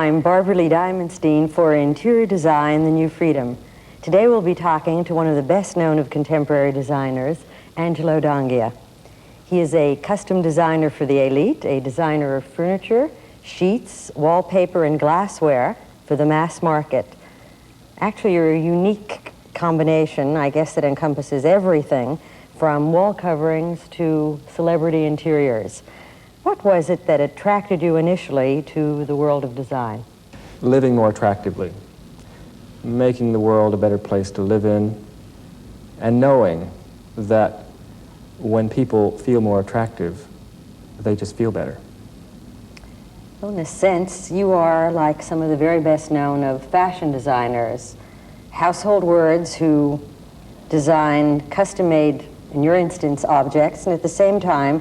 I'm Barbara Lee Diamondstein for Interior Design, The New Freedom. Today we'll be talking to one of the best known of contemporary designers, Angelo Donghia. He is a custom designer for the elite, a designer of furniture, sheets, wallpaper, and glassware for the mass market. Actually, you're a unique combination, I guess, that encompasses everything from wall coverings to celebrity interiors. What was it that attracted you initially to the world of design? Living more attractively, making the world a better place to live in, and knowing that when people feel more attractive, they just feel better. Well, in a sense, you are like some of the very best known of fashion designers, household words who design custom-made, in your instance, objects, and at the same time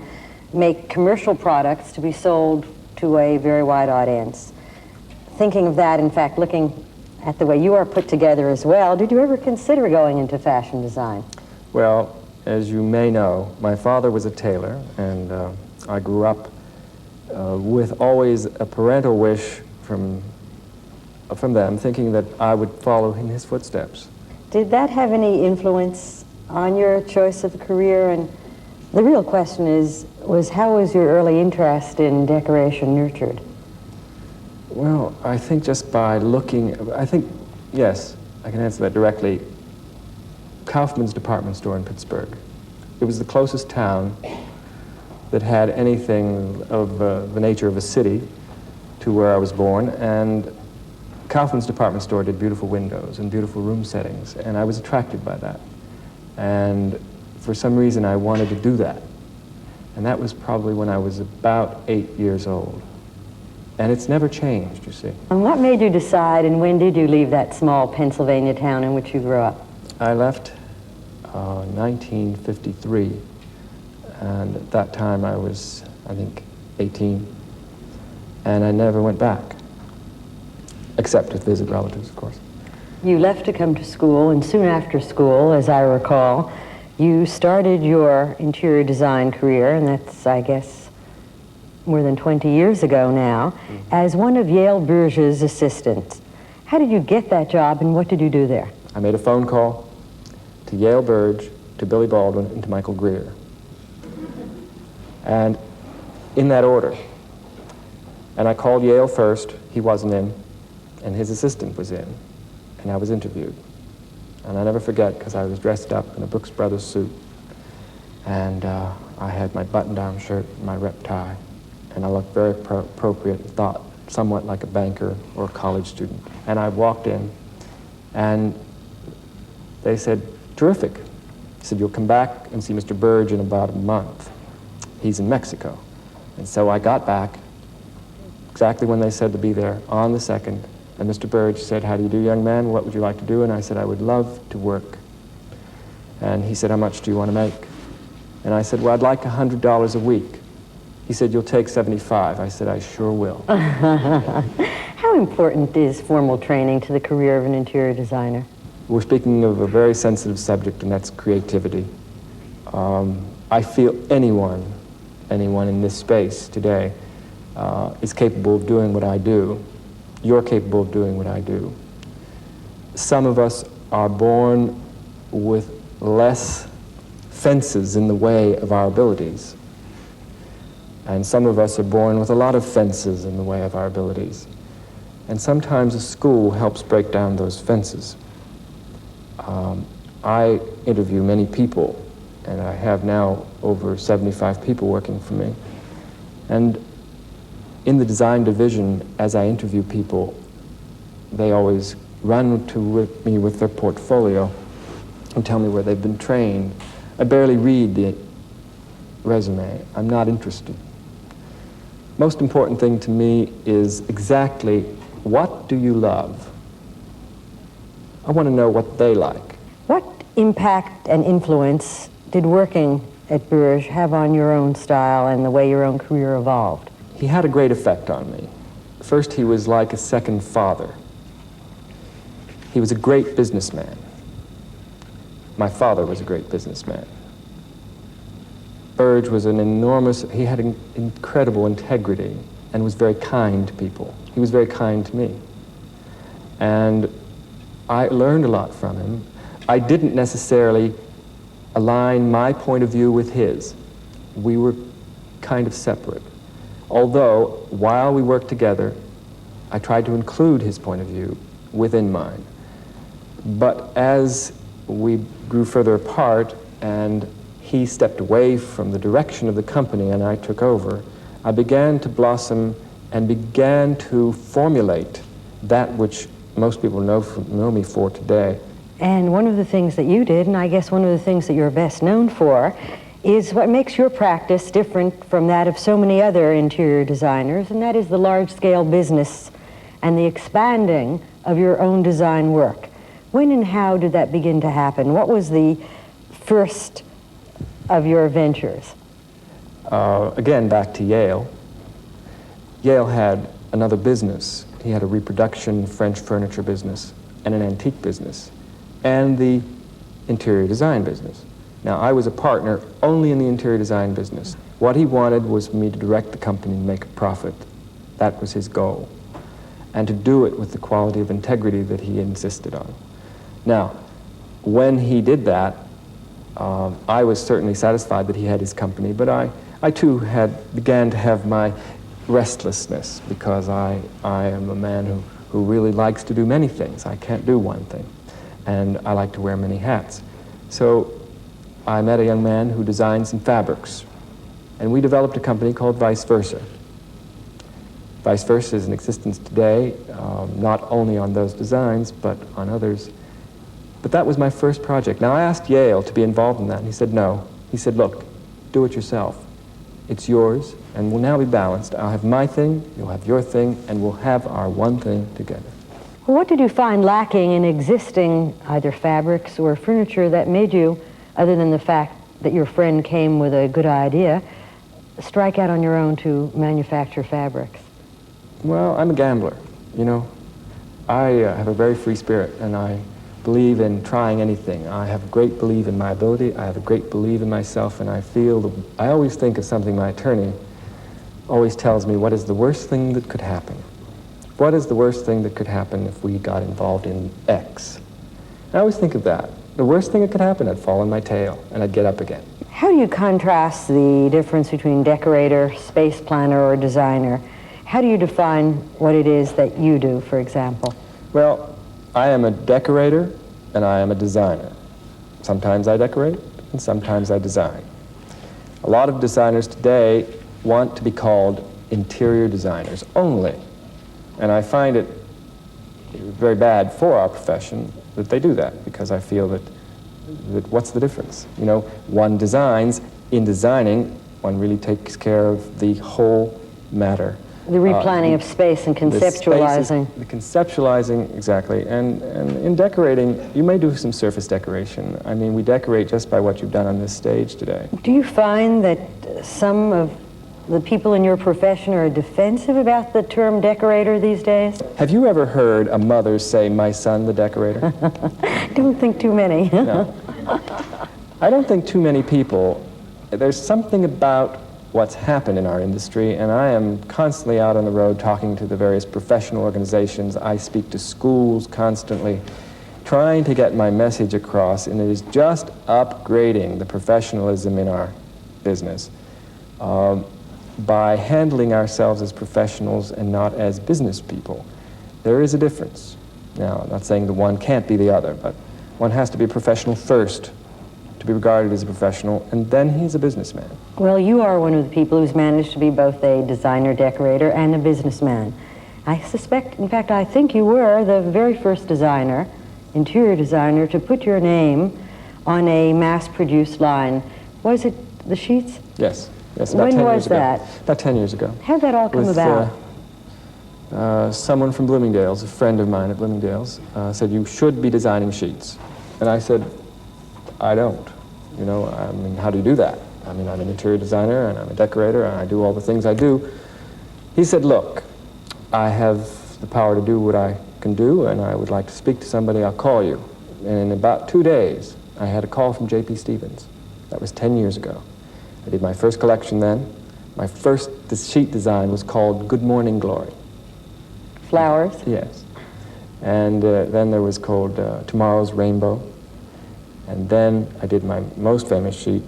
make commercial products to be sold to a very wide audience. Thinking of that, in fact, looking at the way you are put together as well, did you ever consider going into fashion design? Well, as you may know, my father was a tailor, and I grew up with always a parental wish from them, thinking that I would follow in his footsteps. Did that have any influence on your choice of career? And the real question was how was your early interest in decoration nurtured? Well, I think just by looking, yes, I can answer that directly. Kaufmann's department store in Pittsburgh. It was the closest town that had anything of the nature of a city to where I was born, and Kaufmann's department store did beautiful windows and beautiful room settings, and I was attracted by that. And for some reason, I wanted to do that. And that was probably when I was about 8 years old. And it's never changed, you see. And what made you decide, and when did you leave that small Pennsylvania town in which you grew up? I left 1953, and at that time I was, I think, 18, and I never went back, except to visit relatives, of course. You left to come to school, and soon after school, as I recall, you started your interior design career, and that's, I guess, more than 20 years ago now, as one of Yale Burges' assistants. How did you get that job, and what did you do there? I made a phone call to Yale Burge, to Billy Baldwin, and to Michael Greer. And in that order. And I called Yale first, he wasn't in, and his assistant was in, and I was interviewed. And I never forget, because I was dressed up in a Brooks Brothers suit, and I had my button-down shirt, my rep tie, and I looked very appropriate, and thought somewhat like a banker or a college student. And I walked in, and they said, "Terrific." He said, "You'll come back and see Mr. Burge in about a month. He's in Mexico." And so I got back exactly when they said to be there, on the 2nd, and Mr. Burge said, "How do you do, young man? What would you like to do?" And I said, "I would love to work." And he said, "How much do you want to make?" And I said, "Well, I'd like $100 a week." He said, "You'll take 75. I said, "I sure will." How important is formal training to the career of an interior designer? We're speaking of a very sensitive subject, and that's creativity. I feel anyone in this space today is capable of doing what I do. You're capable of doing what I do. Some of us are born with less fences in the way of our abilities. And some of us are born with a lot of fences in the way of our abilities. And sometimes a school helps break down those fences. I interview many people, and I have now over 75 people working for me. And in the design division, as I interview people, they always run to me with their portfolio and tell me where they've been trained. I barely read the resume. I'm not interested. Most important thing to me is exactly what do you love? I want to know what they like. What impact and influence did working at Burge have on your own style and the way your own career evolved? He had a great effect on me. First, he was like a second father. He was a great businessman. My father was a great businessman. Burge was an enormous, he had incredible integrity and was very kind to people. He was very kind to me. And I learned a lot from him. I didn't necessarily align my point of view with his. We were kind of separate. Although, while we worked together, I tried to include his point of view within mine. But as we grew further apart and he stepped away from the direction of the company and I took over, I began to blossom and began to formulate that which most people know me for today. And one of the things that you did, and I guess one of the things that you're best known for, is what makes your practice different from that of so many other interior designers, and that is the large-scale business and the expanding of your own design work. When and how did that begin to happen? What was the first of your ventures? Again, back to Yale. Yale had another business. He had a reproduction French furniture business and an antique business and the interior design business. Now, I was a partner only in the interior design business. What he wanted was for me to direct the company and make a profit. That was his goal. And to do it with the quality of integrity that he insisted on. Now, when he did that, I was certainly satisfied that he had his company, but I too began to have my restlessness because I am a man who really likes to do many things. I can't do one thing, and I like to wear many hats. So I met a young man who designs in fabrics, and we developed a company called Vice Versa. Vice Versa is in existence today, not only on those designs, but on others. But that was my first project. Now, I asked Yale to be involved in that, and he said no. He said, look, do it yourself. It's yours, and we'll now be balanced. I'll have my thing, you'll have your thing, and we'll have our one thing together. Well, what did you find lacking in existing either fabrics or furniture that made you, other than the fact that your friend came with a good idea, strike out on your own to manufacture fabrics? Well, I'm a gambler, you know. I have a very free spirit, and I believe in trying anything. I have a great belief in my ability, I have a great belief in myself, and I always think of something my attorney always tells me, what is the worst thing that could happen? What is the worst thing that could happen if we got involved in X? And I always think of that. The worst thing that could happen, I'd fall on my tail, and I'd get up again. How do you contrast the difference between decorator, space planner, or designer? How do you define what it is that you do, for example? Well, I am a decorator and I am a designer. Sometimes I decorate and sometimes I design. A lot of designers today want to be called interior designers only. And I find it very bad for our profession that they do that, because I feel that what's the difference? You know, one designs. In designing, one really takes care of the whole matter. The replanning of space and conceptualizing. The conceptualizing, exactly. And in decorating, you may do some surface decoration. I mean, we decorate just by what you've done on this stage today. Do you find that some of the people in your profession are defensive about the term decorator these days? Have you ever heard a mother say, "My son, the decorator"? Don't think too many. No. I don't think too many people. There's something about what's happened in our industry, and I am constantly out on the road talking to the various professional organizations. I speak to schools constantly, trying to get my message across, and it is just upgrading the professionalism in our business by handling ourselves as professionals and not as business people. There is a difference. Now, I'm not saying the one can't be the other, but one has to be a professional first to be regarded as a professional, and then he's a businessman. Well, you are one of the people who's managed to be both a designer, decorator, and a businessman. I suspect, in fact, I think you were the very first designer, interior designer, to put your name on a mass-produced line. Was it the sheets? Yes. Yes, about when 10 was years ago. that? About 10 years ago. How did that all come about? Someone from Bloomingdale's, a friend of mine at Bloomingdale's, said, "You should be designing sheets." And I said, "I don't. You know, I mean, how do you do that? I mean, I'm an interior designer and I'm a decorator and I do all the things I do." He said, "Look, I have the power to do what I can do, and I would like to speak to somebody. I'll call you." And in about 2 days, I had a call from J.P. Stevens. That was 10 years ago. I did my first collection then. My first sheet design was called Good Morning Glory. Flowers? Yes. And then there was called Tomorrow's Rainbow. And then I did my most famous sheet,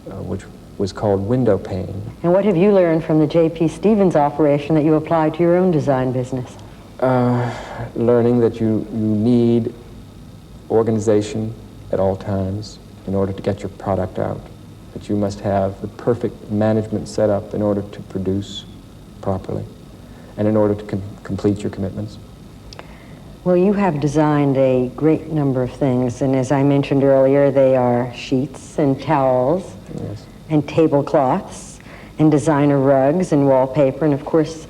which was called Window Pane. And what have you learned from the J.P. Stevens operation that you applied to your own design business? Learning that you need organization at all times in order to get your product out. That you must have the perfect management set up in order to produce properly and in order to complete your commitments. Well, you have designed a great number of things, and as I mentioned earlier, they are sheets and towels, yes, and tablecloths and designer rugs and wallpaper, and of course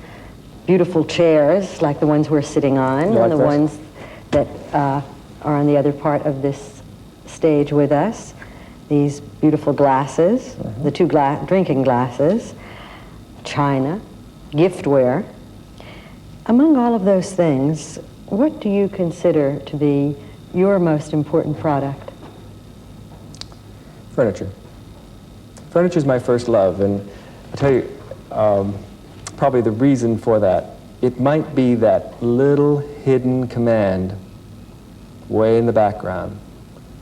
beautiful chairs like the ones we're sitting on, like and the this? ones that are on the other part of this stage with us. These beautiful glasses, the two drinking glasses, china, giftware. Among all of those things, what do you consider to be your most important product? Furniture. Furniture is my first love, and I'll tell you, probably the reason for that, it might be that little hidden command way in the background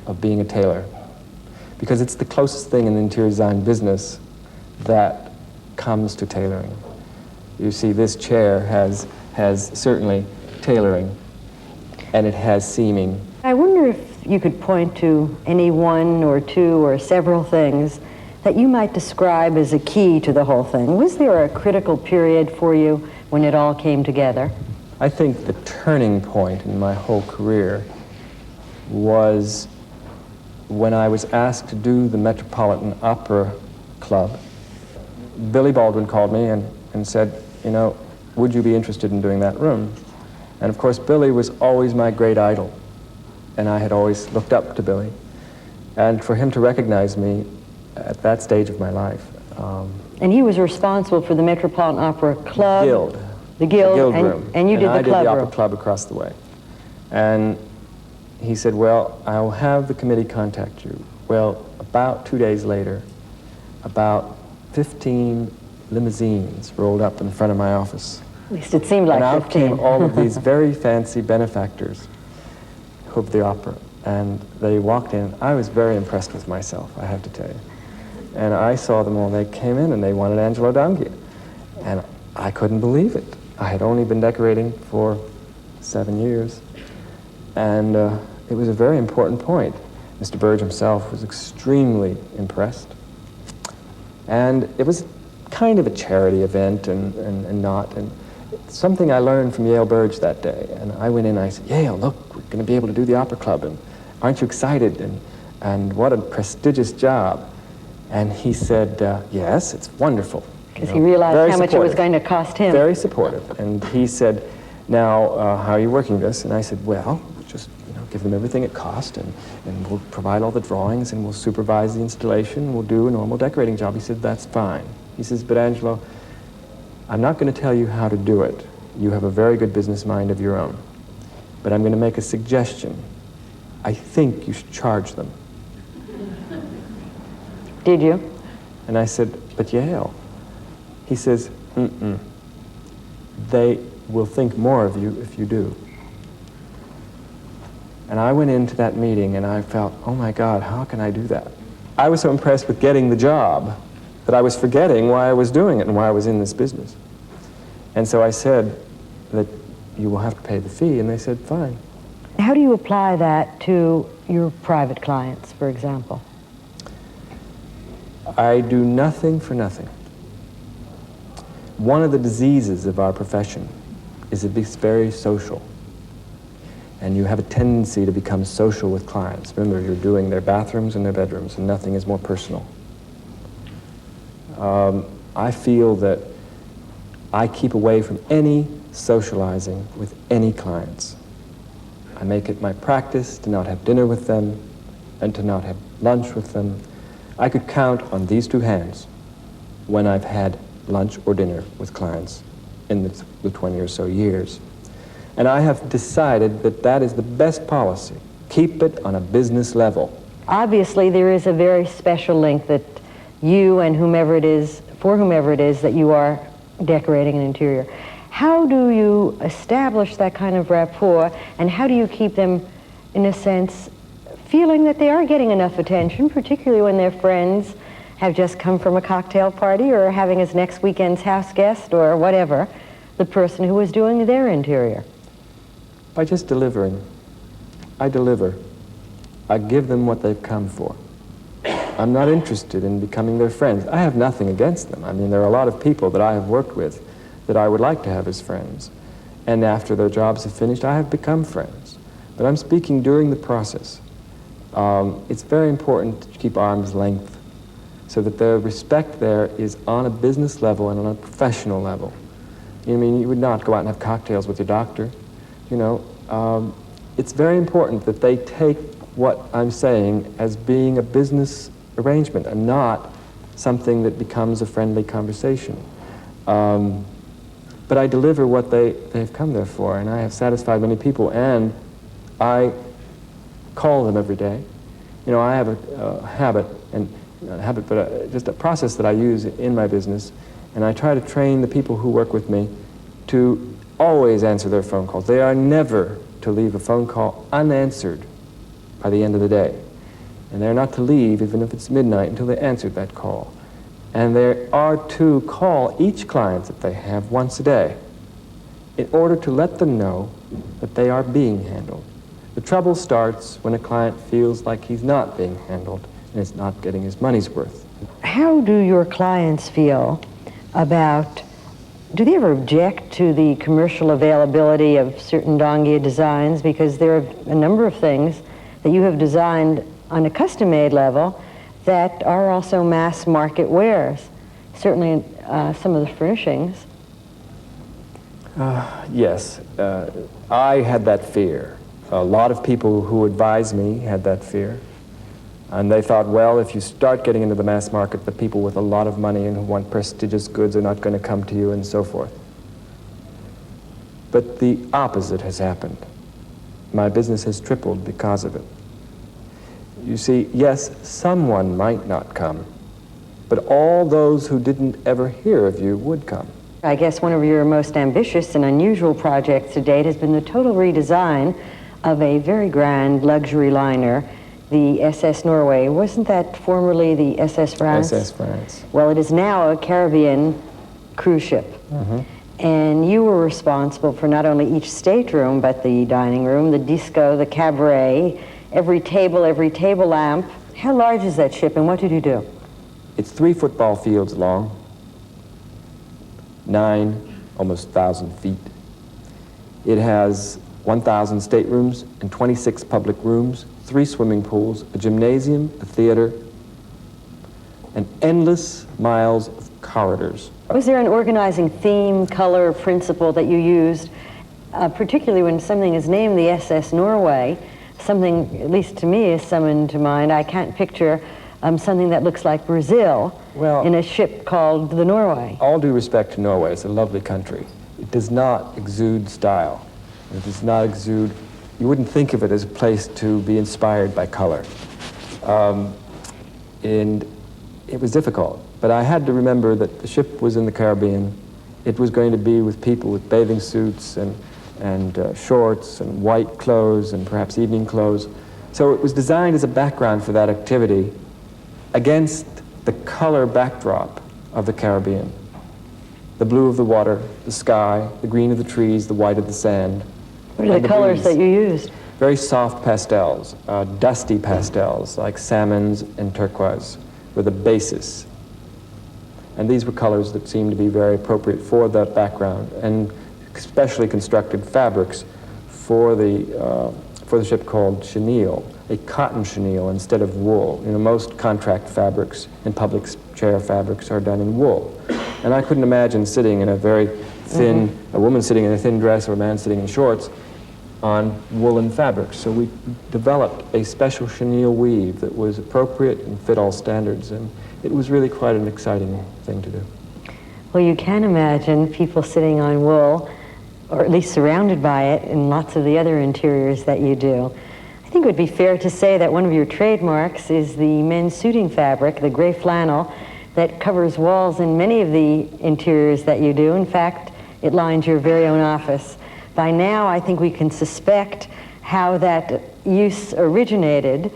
of being a tailor, because it's the closest thing in the interior design business that comes to tailoring. You see, this chair has certainly tailoring, and it has seaming. I wonder if you could point to any one or two or several things that you might describe as a key to the whole thing. Was there a critical period for you when it all came together? I think the turning point in my whole career was when I was asked to do the Metropolitan Opera Club. Billy Baldwin called me and said, you know, would you be interested in doing that room? And of course, Billy was always my great idol, and I had always looked up to Billy. And for him to recognize me at that stage of my life. And he was responsible for the Metropolitan Opera Club? Guild. The Guild room. And you did the club I did the room. Opera Club across the way. And he said, well, I'll have the committee contact you. Well, about 2 days later, about 15 limousines rolled up in front of my office. At least it seemed like and out 15. came all of these very fancy benefactors of the opera. And they walked in. I was very impressed with myself, I have to tell you. And I saw them all. They came in and they wanted Angelo Donghia. And I couldn't believe it. I had only been decorating for 7 years. And it was a very important point. Mr. Burge himself was extremely impressed. And it was kind of a charity event and not. And something I learned from Yale Burge that day. And I went in and I said, Yale, look, we're going to be able to do the Opera Club. And aren't you excited? And what a prestigious job. And he said, yes, it's wonderful. Because he realized how much it was going to cost him. Very supportive. And he said, now, how are you working this? And I said, well, just give them everything it cost, and we'll provide all the drawings, and we'll supervise the installation, we'll do a normal decorating job. He said, that's fine. He says, but Angelo, I'm not going to tell you how to do it. You have a very good business mind of your own. But I'm going to make a suggestion. I think you should charge them. Did you? And I said, but Yale. He says, they will think more of you if you do. And I went into that meeting and I felt, oh my God, how can I do that? I was so impressed with getting the job that I was forgetting why I was doing it and why I was in this business. And so I said that you will have to pay the fee, and they said, fine. How do you apply that to your private clients, for example? I do nothing for nothing. One of the diseases of our profession is it is very social. And you have a tendency to become social with clients. Remember, you're doing their bathrooms and their bedrooms, and nothing is more personal. I feel that I keep away from any socializing with any clients. I make it my practice to not have dinner with them and to not have lunch with them. I could count on these two hands when I've had lunch or dinner with clients in the 20 or so years. And I have decided that that is the best policy. Keep it on a business level. Obviously, there is a very special link that you and whomever it is for whomever it is that you are decorating an interior. How do you establish that kind of rapport, and how do you keep them, in a sense, feeling that they are getting enough attention, particularly when their friends have just come from a cocktail party or having as next weekend's house guest or whatever, the person who is doing their interior? By just delivering. I deliver. I give them what they've come for. I'm not interested in becoming their friends. I have nothing against them. I mean, there are a lot of people that I have worked with that I would like to have as friends. And after their jobs have finished, I have become friends. But I'm speaking during the process. It's very important to keep arm's length so that the respect there is on a business level and on a professional level. I mean, you would not go out and have cocktails with your doctor. You know, it's very important that they take what I'm saying as being a business arrangement and not something that becomes a friendly conversation. But I deliver what they've come there for, and I have satisfied many people, and I call them every day. You know, I have a habit, and not a habit, but just a process that I use in my business, and I try to train the people who work with me to always answer their phone calls. They are never to leave a phone call unanswered by the end of the day. And they're not to leave, even if it's midnight, until they answered that call. And they are to call each client that they have once a day in order to let them know that they are being handled. The trouble starts when a client feels like he's not being handled and is not getting his money's worth. How do your clients feel about, do they ever object to the commercial availability of certain Donghia designs? Because there are a number of things that you have designed on a custom-made level that are also mass market wares. Certainly some of the furnishings. Yes, I had that fear. A lot of people who advised me had that fear. And they thought, well, if you start getting into the mass market, the people with a lot of money and who want prestigious goods are not going to come to you, and so forth. But the opposite has happened. My business has tripled because of it. You see, yes, someone might not come, but all those who didn't ever hear of you would come. I guess one of your most ambitious and unusual projects to date has been the total redesign of a very grand luxury liner, the SS Norway. Wasn't that formerly the SS France? SS France. Well, it is now a Caribbean cruise ship. Mm-hmm. And you were responsible for not only each stateroom, but the dining room, the disco, the cabaret, every table lamp. How large is that ship, and what did you do? It's 3 football fields long, 9, almost 1,000 feet. It has 1,000 staterooms and 26 public rooms, 3 swimming pools, a gymnasium, a theater, and endless miles of corridors. Was there an organizing theme, color, principle that you used, particularly when something is named the SS Norway? Something, at least to me, is summoned to mind. I can't picture something that looks like Brazil in a ship called the Norway. All due respect to Norway, it's a lovely country. It does not exude style. It does not exude, you wouldn't think of it as a place to be inspired by color. And it was difficult, but I had to remember that the ship was in the Caribbean. It was going to be with people with bathing suits and shorts and white clothes and perhaps evening clothes. So it was designed as a background for that activity against the color backdrop of the Caribbean. The blue of the water, the sky, the green of the trees, the white of the sand. What are the colors that you used? Very soft pastels, dusty pastels like salmons and turquoise were the basis. And these were colors that seemed to be very appropriate for that background, and specially constructed fabrics for the ship called chenille, a cotton chenille instead of wool. You know, most contract fabrics and public chair fabrics are done in wool. And I couldn't imagine sitting in a very thin, a woman sitting in a thin dress or a man sitting in shorts on woolen fabrics. So we developed a special chenille weave that was appropriate and fit all standards, and it was really quite an exciting thing to do. Well, you can imagine people sitting on wool, or at least surrounded by it, in lots of the other interiors that you do. I think it would be fair to say that one of your trademarks is the men's suiting fabric, the gray flannel, that covers walls in many of the interiors that you do. In fact, it lines your very own office. By now, I think we can suspect how that use originated.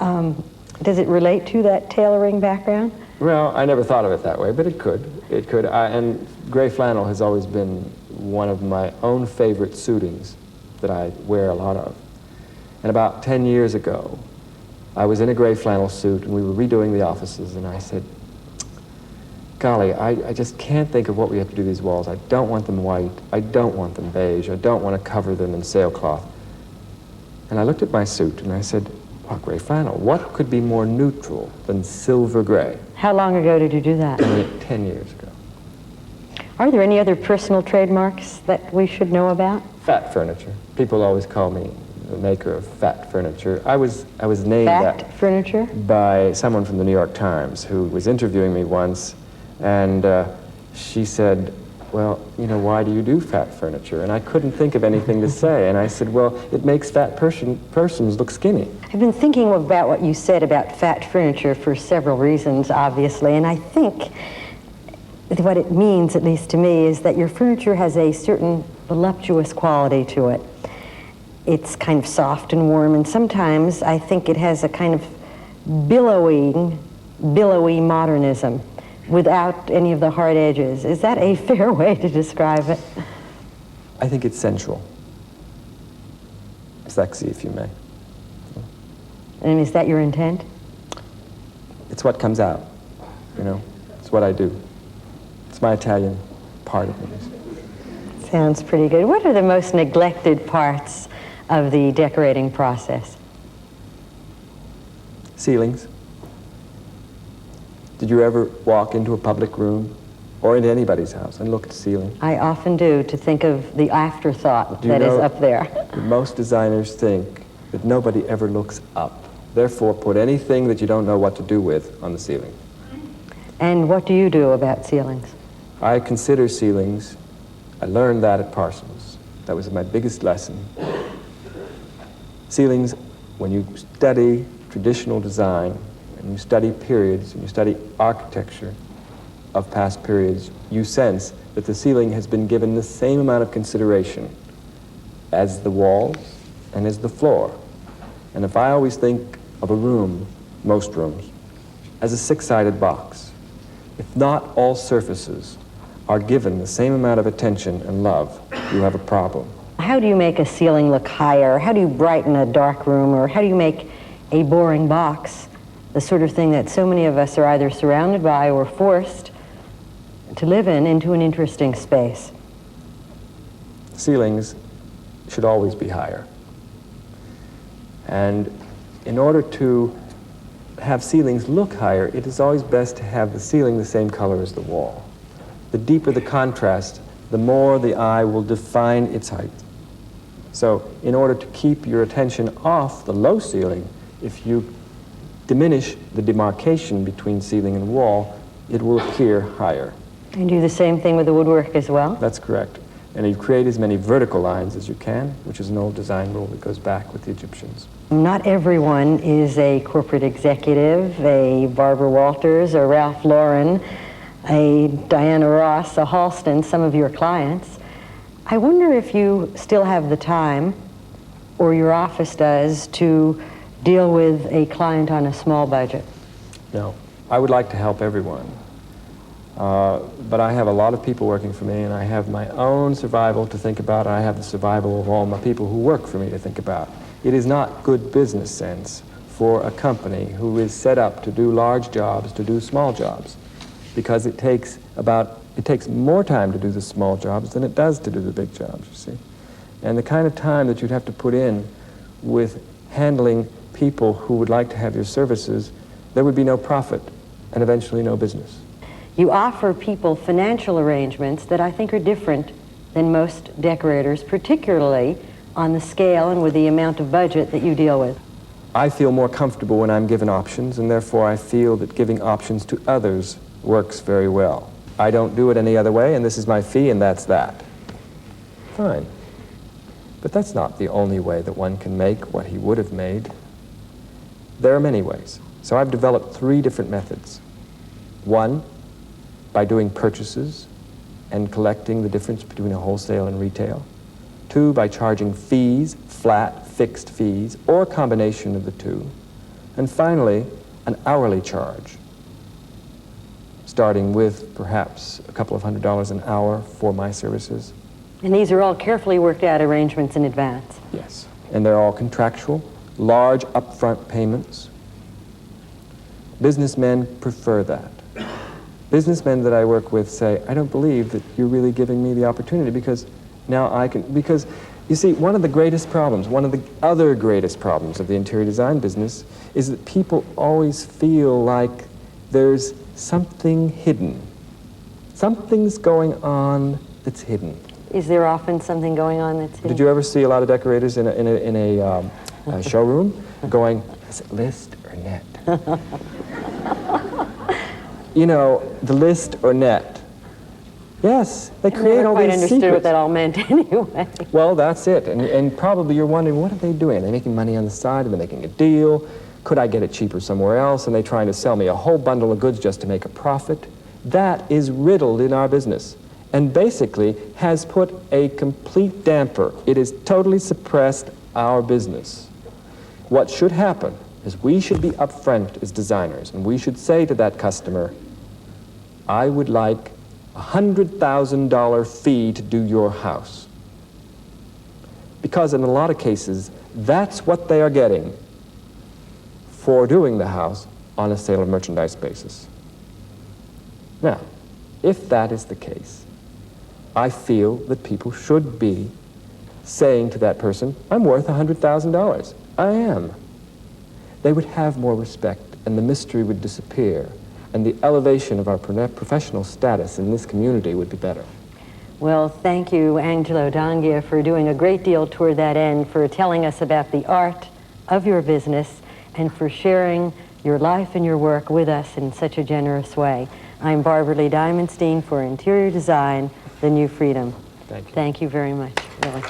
Does it relate to that tailoring background? Well, I never thought of it that way, but it could. It could. And gray flannel has always been one of my own favorite suitings that I wear a lot of. And about 10 years ago, I was in a gray flannel suit, and we were redoing the offices, and I said, golly, I just can't think of what we have to do to these walls. I don't want them white. I don't want them beige. I don't want to cover them in sailcloth. And I looked at my suit, and I said, oh, gray flannel, what could be more neutral than silver gray? How long ago did you do that? 10 years ago. Are there any other personal trademarks that we should know about? Fat furniture. People always call me the maker of fat furniture. I was named Fat furniture? by someone from the New York Times who was interviewing me once, and she said, well, you know, why do you do fat furniture? And I couldn't think of anything to say, and I said, well, it makes fat persons look skinny. I've been thinking about what you said about fat furniture for several reasons, obviously, and I think what it means, at least to me, is that your furniture has a certain voluptuous quality to it. It's kind of soft and warm, and sometimes I think it has a kind of billowy modernism without any of the hard edges. Is that a fair way to describe it? I think it's sensual. Sexy, if you may. And is that your intent? It's what comes out, you know. It's what I do. It's my Italian part of me. Sounds pretty good. What are the most neglected parts of the decorating process? Ceilings. Did you ever walk into a public room or into anybody's house and look at the ceiling? I often do, to think of the afterthought that is up there. Most designers think that nobody ever looks up. Therefore, put anything that you don't know what to do with on the ceiling. And what do you do about ceilings? I consider ceilings, I learned that at Parsons. That was my biggest lesson. Ceilings, when you study traditional design, and you study periods, and you study architecture of past periods, you sense that the ceiling has been given the same amount of consideration as the walls and as the floor. And if I always think of a room, most rooms, as a six-sided box, if not all surfaces are given the same amount of attention and love, you have a problem. How do you make a ceiling look higher? How do you brighten a dark room? Or how do you make a boring box the sort of thing that so many of us are either surrounded by or forced to live in into an interesting space? Ceilings should always be higher. And in order to have ceilings look higher, it is always best to have the ceiling the same color as the wall. The deeper the contrast, the more the eye will define its height. So in order to keep your attention off the low ceiling, if you diminish the demarcation between ceiling and wall, it will appear higher. And do the same thing with the woodwork as well? That's correct. And you create as many vertical lines as you can, which is an old design rule that goes back with the Egyptians. Not everyone is a corporate executive, a Barbara Walters, a Ralph Lauren, a Diana Ross, a Halston, some of your clients. I wonder if you still have the time, or your office does, to deal with a client on a small budget. No. I would like to help everyone. But I have a lot of people working for me, and I have my own survival to think about. I have the survival of all my people who work for me to think about. It is not good business sense for a company who is set up to do large jobs to do small jobs, because it takes more time to do the small jobs than it does to do the big jobs, you see. And the kind of time that you'd have to put in with handling people who would like to have your services, there would be no profit and eventually no business. You offer people financial arrangements that I think are different than most decorators, particularly on the scale and with the amount of budget that you deal with. I feel more comfortable when I'm given options, and therefore I feel that giving options to others works very well. I don't do it any other way, and this is my fee, and that's that. Fine. But that's not the only way that one can make what he would have made. There are many ways. So I've developed 3 different methods. One, by doing purchases and collecting the difference between a wholesale and retail. Two, by charging fees, flat, fixed fees, or a combination of the two. And finally, an hourly charge, starting with perhaps a couple of $100 an hour for my services. And these are all carefully worked out arrangements in advance. Yes, and they're all contractual, large upfront payments. Businessmen prefer that. Businessmen that I work with say, I don't believe that you're really giving me the opportunity because now I can, because you see, one of the greatest problems, one of the other greatest problems of the interior design business is that people always feel like there's something hidden. Something's going on that's hidden. Is there often something going on that's hidden? Did you ever see a lot of decorators in a showroom going, is it list or net? You know, the list or net. Yes, they create all these secrets. I never quite understood what that all meant anyway. Well, that's it. And probably you're wondering, what are they doing? Are they making money on the side? Are they making a deal? Could I get it cheaper somewhere else? And they're trying to sell me a whole bundle of goods just to make a profit? That is riddled in our business and basically has put a complete damper. It has totally suppressed our business. What should happen is we should be upfront as designers, and we should say to that customer, I would like a $100,000 fee to do your house. Because in a lot of cases, that's what they are getting for doing the house on a sale of merchandise basis. Now, if that is the case, I feel that people should be saying to that person, I'm worth $100,000. I am. They would have more respect, and the mystery would disappear, and the elevation of our professional status in this community would be better. Well, thank you, Angelo Donghia, for doing a great deal toward that end, for telling us about the art of your business, and for sharing your life and your work with us in such a generous way. I'm Barbara Lee Diamondstein for Interior Design, The New Freedom. Thank you. Thank you very much. Really.